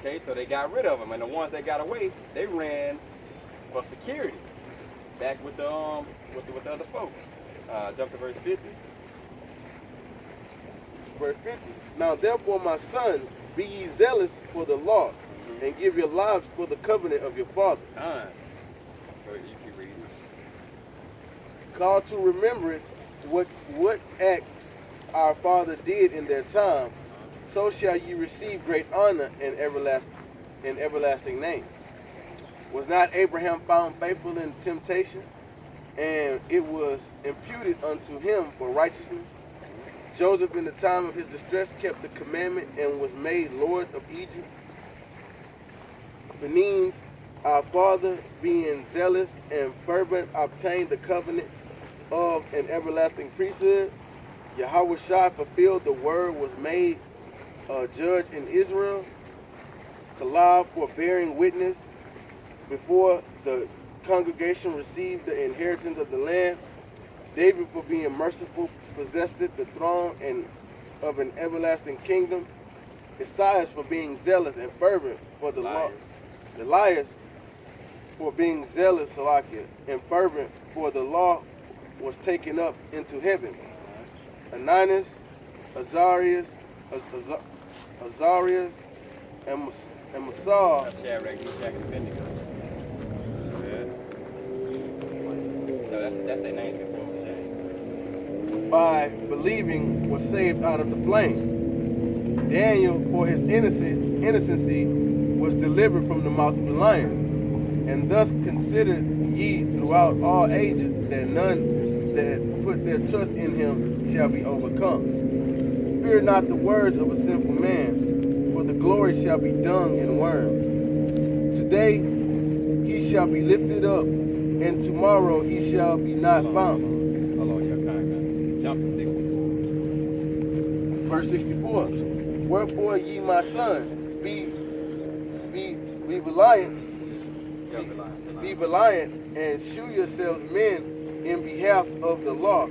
Okay, so they got rid of them, and the ones that got away, they ran for security back with the with the other folks. Jump to verse 50. Verse 50. Now therefore, my sons, be ye zealous for the law, and give your lives for the covenant of your father. Time. Go ahead, you keep reading. Call to remembrance what acts our father did in their time, so shall ye receive great honor and everlasting name. Was not Abraham found faithful in temptation, and it was imputed unto him for righteousness? Joseph in the time of his distress kept the commandment and was made Lord of Egypt. Benin, our father, being zealous and fervent, obtained the covenant of an everlasting priesthood. Yahweh Shai fulfilled the word, was made a judge in Israel. Kalab for bearing witness before the congregation received the inheritance of the land. David for being merciful possessed the throne and of an everlasting kingdom. Isaiah for being zealous and fervent for the law. Elias for being zealous, and fervent for the law was taken up into heaven. Ananias, Azarias, and Masal. That's Shadrach, Meshach, and Abednego. No, that's their names before it was changed. By believing was saved out of the flame. Daniel, for his innocency, was delivered from the mouth of the lions. And thus considered ye throughout all ages that none that put their trust in him shall be overcome. Fear not the words of a sinful man, for the glory shall be dung and worm. Today he shall be lifted up, and tomorrow he shall be not found. Hold on, you're kind of jump to 64. Verse 64. Wherefore ye my sons, be valiant, be valiant, and shew yourselves men in behalf of the law,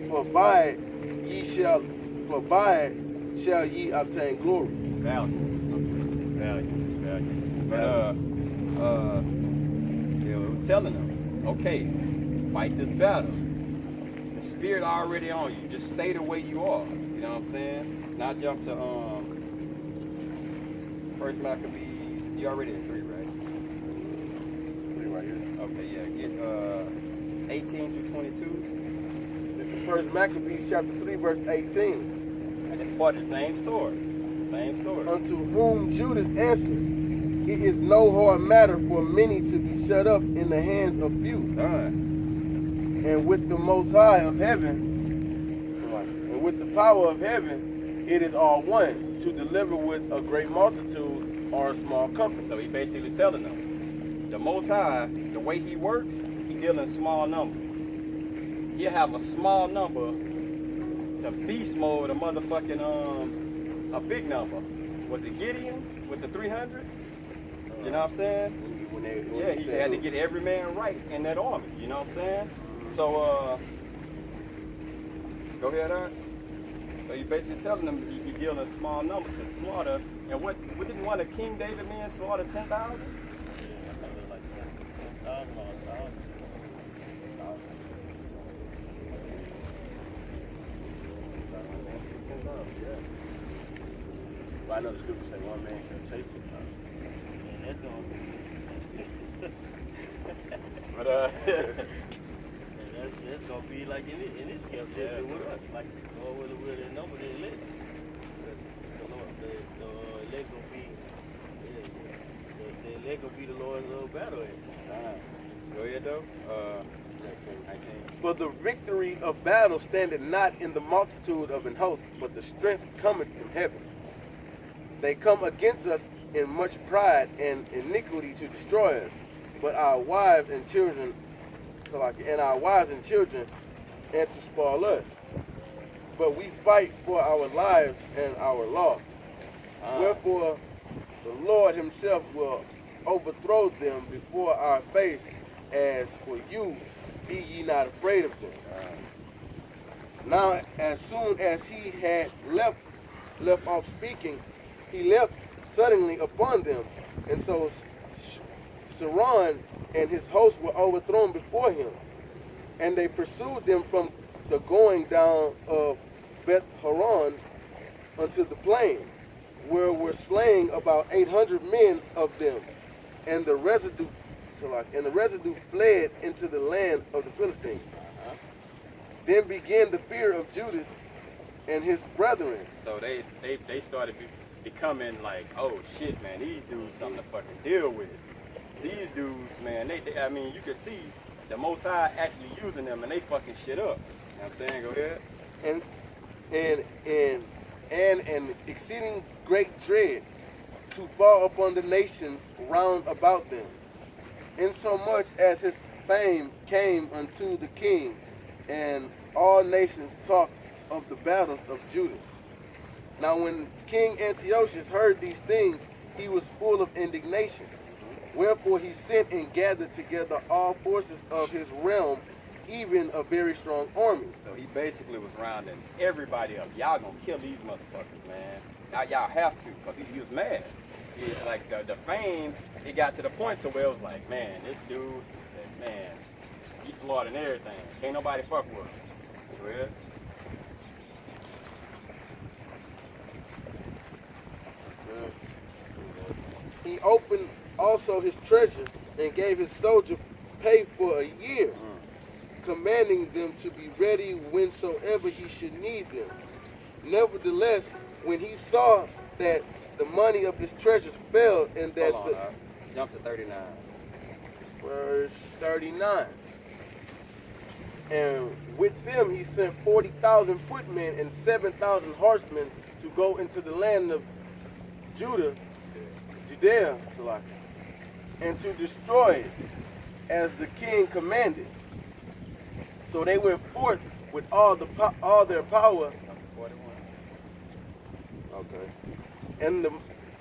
for by it shall ye obtain glory. Value. But it was telling them, okay, fight this battle. The spirit already on you. Just stay the way you are. You know what I'm saying? Now jump to First Maccabees. You already at 3, right? 3 right here. Okay, yeah. Get 18 through 22. This is First Maccabees chapter 3, verse 18. And it's part of the same story. It's the same story. Unto whom Judas answered, it is no hard matter for many to be shut up in the hands of few. And with the Most High of heaven, and with the power of heaven, it is all one, to deliver with a great multitude or a small company. So he basically telling them, the Most High, the way he works, he deals in small numbers. He'll have a small number to beast mode a motherfucking a big number. Was it Gideon with the 300? You know what I'm saying? Yeah, he had to get every man right in that army. You know what I'm saying? So go ahead, Art. So you basically telling them you deal in small numbers to slaughter. And what didn't one of King David men slaughter 10,000? Yeah, I think it was like 10,000 or 1,000. Well, I know the scripture say one man shall chase 10,000. And that's going But and that's gonna be like in this captivity with us. Like the Lord will number the elect. The Lord, the elect gonna be the elect gonna be the Lord's little battle axe. go ahead though. 19. For the victory of battle standeth not in the multitude of an host, but the strength cometh from heaven. They come against us in much pride and iniquity to destroy us, but our wives and children, and to spoil us. But we fight for our lives and our law. Wherefore the Lord himself will overthrow them before our face. As for you, be ye not afraid of them. Now, as soon as he had left off speaking, he left suddenly upon them. And so Saron and his host were overthrown before him. And they pursued them from the going down of Beth Horon unto the plain, where were slain about 800 men of them, and the residue fled into the land of the Philistines. Then began the fear of Judas and his brethren. So they started becoming like, oh shit, man, these dudes something to fucking deal with. These dudes, man, they I mean, you can see the Most High actually using them, and they fucking shit up. You know what I'm saying? Go ahead. And an exceeding great dread to fall upon the nations round about them, insomuch as his fame came unto the king, and all nations talked of the battles of Judas. Now when King Antiochus heard these things, he was full of indignation. Wherefore he sent and gathered together all forces of his realm, even a very strong army. So he basically was rounding everybody up. Y'all gonna kill these motherfuckers, man. Y'all have to, because he was mad. Like the fame, it got to the point to where it was like, man, this dude, man, he's slaughtering everything. Can't nobody fuck with him. Go ahead. He opened also his treasure and gave his soldier pay for a year, commanding them to be ready whensoever he should need them. Nevertheless, when he saw that the money of his treasures fell, and that Hold on, jump to 39. Verse 39. And with them he sent 40,000 footmen and 7,000 horsemen to go into the land of Judea, and to destroy it, as the king commanded. So they went forth with all their power. 41. Okay. And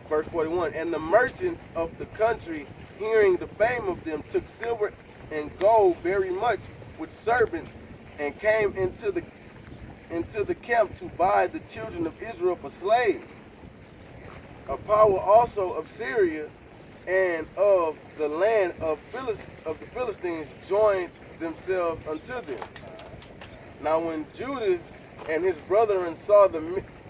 verse 41. And the merchants of the country, hearing the fame of them, took silver and gold very much with servants, and came into the camp to buy the children of Israel for slaves. A power also of Syria and of the land of the Philistines joined themselves unto them. Now when Judas and his brethren saw the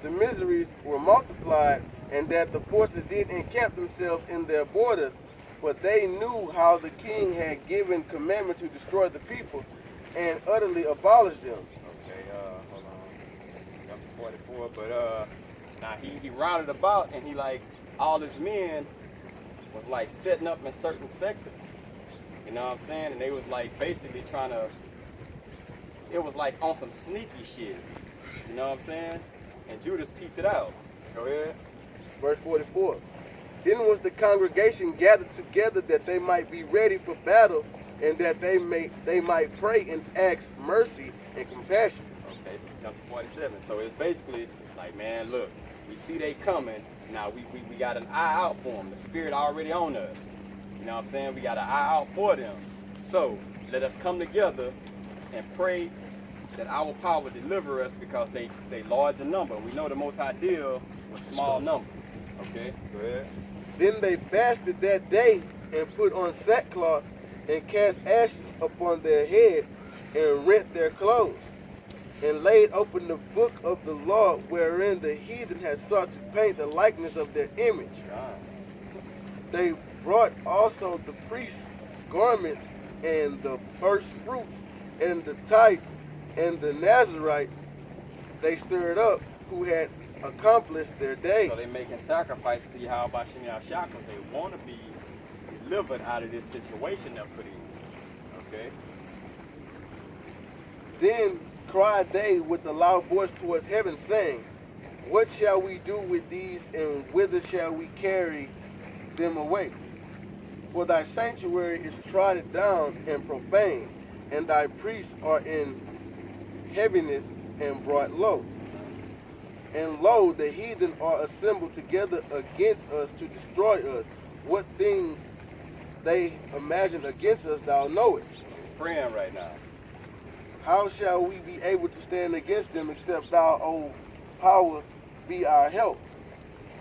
miseries were multiplied, and that the forces did encamp themselves in their borders, for they knew how the king had given commandment to destroy the people and utterly abolish them. Okay, hold on. Jump to 44, but now he rounded about, and he like all his men was like setting up in certain sectors. You know what I'm saying? And they was like basically trying to, it was like on some sneaky shit. You know what I'm saying? And Judas peeped it out. Go ahead. Verse 44. Then was the congregation gathered together that they might be ready for battle, and that they might pray and ask mercy and compassion. Okay, jump to 47. So it's basically like, man, look, we see they coming. Now we got an eye out for them. The spirit already on us. You know what I'm saying? We got an eye out for them. So let us come together and pray that our power deliver us, because they large in number. We know the Most High deal with small numbers. Okay, go ahead. Then they fasted that day and put on sackcloth and cast ashes upon their head and rent their clothes, and laid open the book of the law, wherein the heathen had sought to paint the likeness of their image. They brought also the priest's garments and the first fruits and the tithes, and the Nazarites they stirred up, who had accomplished their day. So they making sacrifices to Yahweh Shem Yahshua, because they want to be delivered out of this situation they're put in. Okay? Then cried they with a loud voice towards heaven, saying, What shall we do with these, and whither shall we carry them away? For thy sanctuary is trodden down and profaned, and thy priests are in heaviness and brought low. And lo, the heathen are assembled together against us to destroy us. What things they imagine against us, thou knowest. Praying right now. How shall we be able to stand against them, except thou, O power, be our help?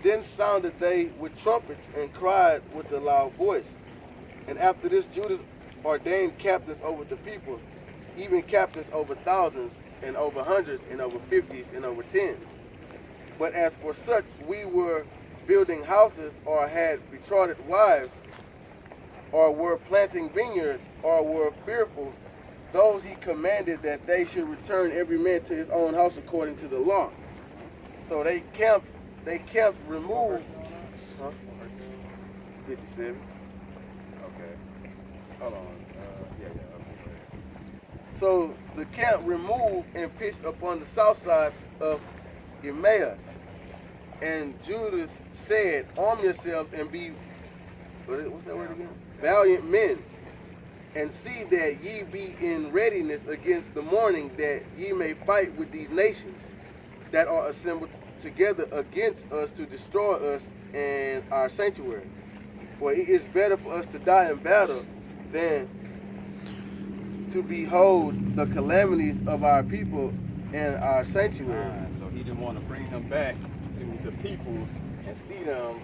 Then sounded they with trumpets and cried with a loud voice. And after this Judas ordained captains over the people, even captains over thousands, and over hundreds, and over fifties, and over tens. But as for such, we were building houses, or had betrothed wives, or were planting vineyards, or were fearful, those he commanded that they should return every man to his own house according to the law. So they camped removed. Huh? 57. Okay. Hold on. Yeah. Okay. So the camp removed and pitched upon the south side of Emmaus. And Judas said, arm yourselves and be, what's that word again? Valiant men. And see that ye be in readiness against the morning, that ye may fight with these nations that are assembled together against us to destroy us and our sanctuary. For it is better for us to die in battle than to behold the calamities of our people and our sanctuary. So he didn't want to bring them back to the peoples and see them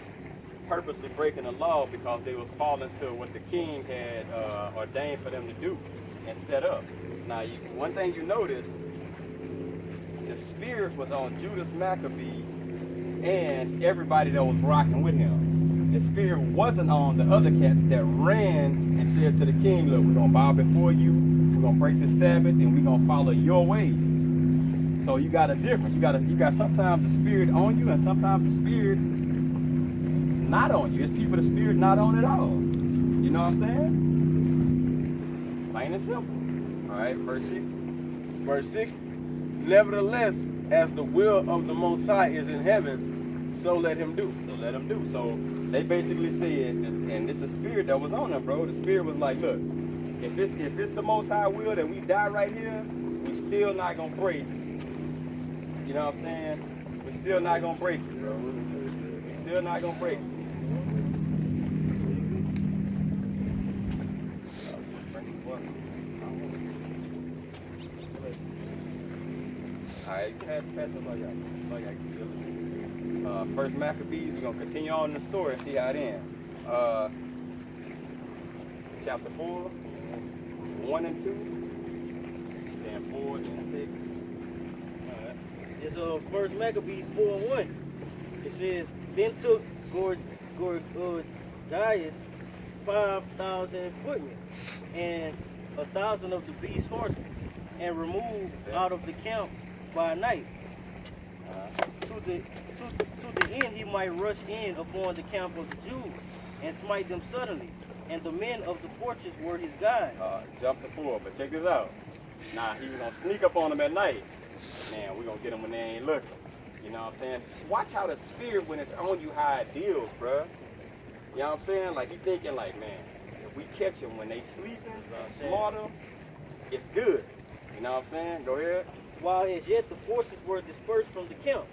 purposely breaking the law because they was falling to what the king had ordained for them to do and set up. Now, one thing you notice, the spirit was on Judas Maccabee and everybody that was rocking with him. The spirit wasn't on the other cats that ran and said to the king, look, we're going to bow before you, we're going to break the Sabbath, and we're going to follow your ways. So you got a difference. You got sometimes the spirit on you and sometimes the spirit not on you. It's people the spirit not on at all. You know what I'm saying? Plain and simple. All right, verse 60. Verse 60. Nevertheless, as the will of the Most High is in heaven, so let him do. So let him do. So they basically said, and it's a spirit that was on them, bro. The spirit was like, look, if it's the Most High will that we die right here, we still not gonna break. You know what I'm saying? We still not gonna break it, bro. We still not gonna break it. Alright, pass it like y'all. First Maccabees, we're gonna continue on in the story and see how it ends. Chapter 4, 1 and 2, then 4, then 6. It's First Maccabees 4 and 1. It says, then took Gorgias 5,000 footmen and 1,000 of the beast horsemen, and removed out of the camp by night, to the end he might rush in upon the camp of the Jews and smite them suddenly. And the men of the fortress were his guide. Jump to 4, but check this out. Nah, he was gonna sneak up on them at night. Man, we're gonna get them when they ain't looking. You know what I'm saying? Just watch how the spirit, when it's on you, how it deals, bruh. You know what I'm saying? Like, he thinking like, man, if we catch them when they sleeping, slaughter, it's good. You know what I'm saying? Go ahead. While as yet the forces were dispersed from the camp.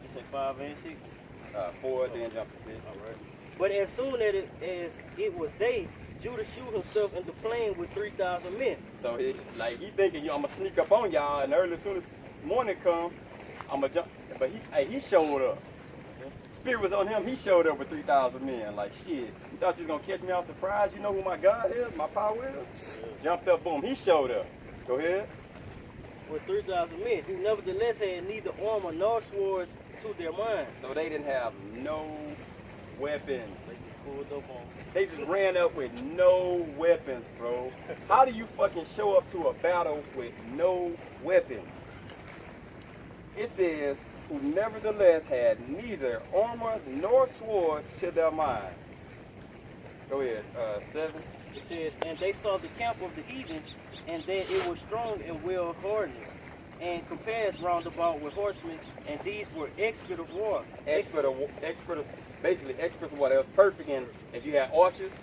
You said 5 and 6? 4, then jump to 6. All right. But as soon as it was day, Judas shoot himself in the plain with 3,000 men. So he thinking, I'm gonna sneak up on y'all, and early as soon as morning come, I'm gonna jump. But he showed up. Spirit was on him. He showed up with 3,000 men. Like, shit, you thought you was gonna catch me off surprise? You know who my God is, my power is. Jumped up, boom. He showed up. Go ahead. With 3,000 men, who nevertheless had neither armor nor swords to their minds. So they didn't have no weapons. They just pulled up on. They just ran up with no weapons, bro. How do you fucking show up to a battle with no weapons? It says, who nevertheless had neither armor nor swords to their minds. Go ahead, 7. It says, and they saw the camp of the heathen, and that it was strong and well hardened, and compassed round about with horsemen, and these were expert of war. Basically experts of war. They was perfect in, if you had archers,